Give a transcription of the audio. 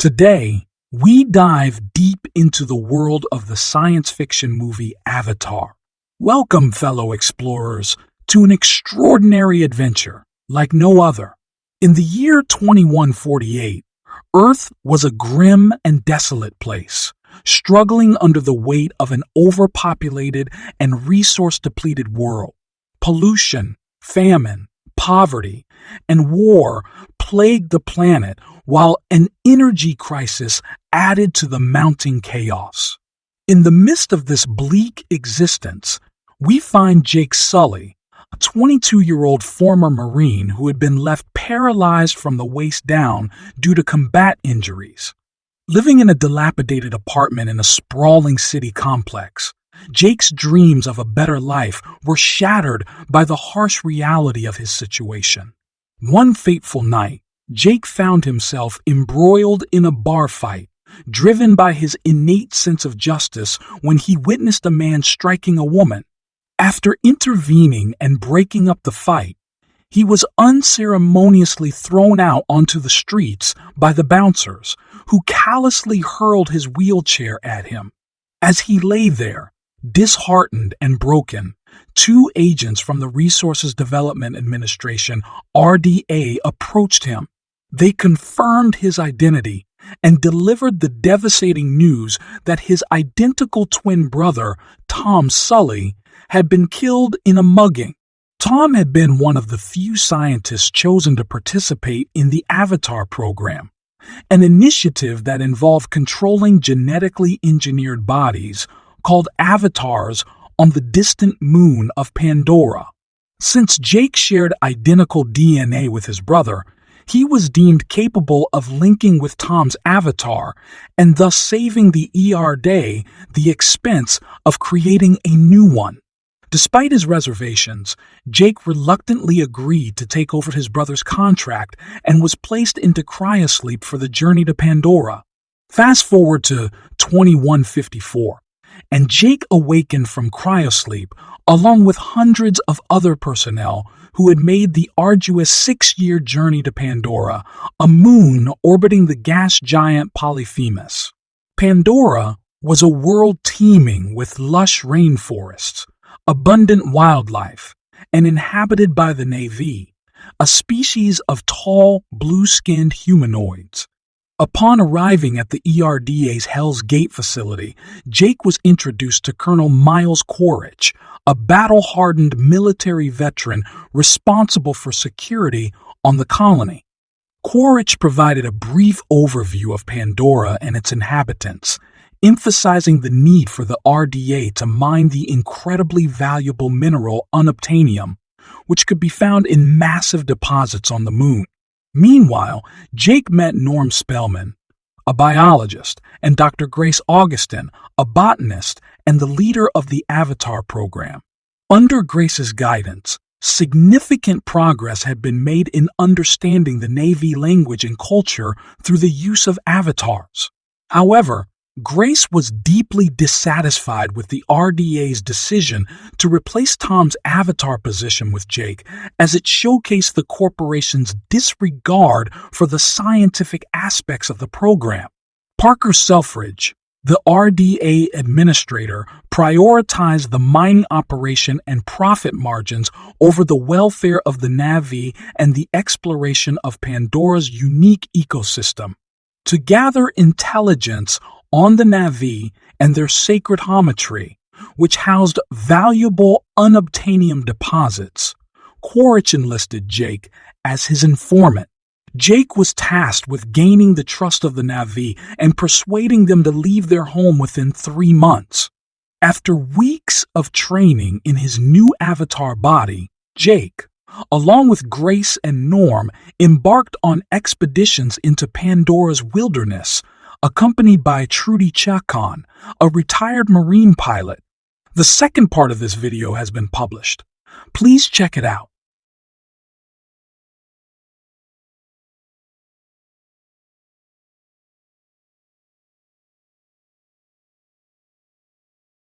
Today, we dive deep into the world of the science fiction movie Avatar. Welcome, fellow explorers, to an extraordinary adventure like no other. In the year 2148, Earth was a grim and desolate place, struggling under the weight of an overpopulated and resource-depleted world. Pollution, famine, poverty, and war plagued the planet, while an energy crisis added to the mounting chaos. In the midst of this bleak existence, we find Jake Sully, a 22-year-old former Marine who had been left paralyzed from the waist down due to combat injuries. Living in a dilapidated apartment in a sprawling city complex, Jake's dreams of a better life were shattered by the harsh reality of his situation. One fateful night, Jake found himself embroiled in a bar fight, driven by his innate sense of justice when he witnessed a man striking a woman. After intervening and breaking up the fight, he was unceremoniously thrown out onto the streets by the bouncers, who callously hurled his wheelchair at him. As he lay there, disheartened and broken, two agents from the Resources Development Administration, RDA, approached him. They confirmed his identity and delivered the devastating news that his identical twin brother, Tom Sully, had been killed in a mugging. Tom had been one of the few scientists chosen to participate in the Avatar program, an initiative that involved controlling genetically engineered bodies called avatars on the distant moon of Pandora. Since Jake shared identical DNA with his brother, he was deemed capable of linking with Tom's avatar and thus saving the ERD the expense of creating a new one. Despite his reservations, Jake reluctantly agreed to take over his brother's contract and was placed into cryosleep for the journey to Pandora. Fast forward to 2154, and Jake awakened from cryosleep along with hundreds of other personnel who had made the arduous 6-year journey to Pandora, a moon orbiting the gas giant Polyphemus. Pandora was a world teeming with lush rainforests, abundant wildlife, and inhabited by the Na'vi, a species of tall, blue-skinned humanoids. Upon arriving at the ERDA's Hell's Gate facility, Jake was introduced to Colonel Miles Quaritch, a battle-hardened military veteran responsible for security on the colony. Quaritch provided a brief overview of Pandora and its inhabitants, emphasizing the need for the RDA to mine the incredibly valuable mineral unobtainium, which could be found in massive deposits on the moon. Meanwhile, Jake met Norm Spellman, a biologist, and Dr. Grace Augustin, a botanist and the leader of the Avatar program. Under Grace's guidance, significant progress had been made in understanding the Na'vi language and culture through the use of avatars. However, Grace was deeply dissatisfied with the RDA's decision to replace Tom's avatar position with Jake, as it showcased the corporation's disregard for the scientific aspects of the program. Parker Selfridge, the RDA administrator, prioritized the mining operation and profit margins over the welfare of the Na'vi and the exploration of Pandora's unique ecosystem. To gather intelligence on the Na'vi and their sacred geometry, which housed valuable unobtainium deposits, Quaritch enlisted Jake as his informant. Jake was tasked with gaining the trust of the Na'vi and persuading them to leave their home within 3 months. After weeks of training in his new avatar body, Jake, along with Grace and Norm, embarked on expeditions into Pandora's wilderness, accompanied by tsu'tey, a retired Marine pilot. The second part of this video has been published. Please check it out.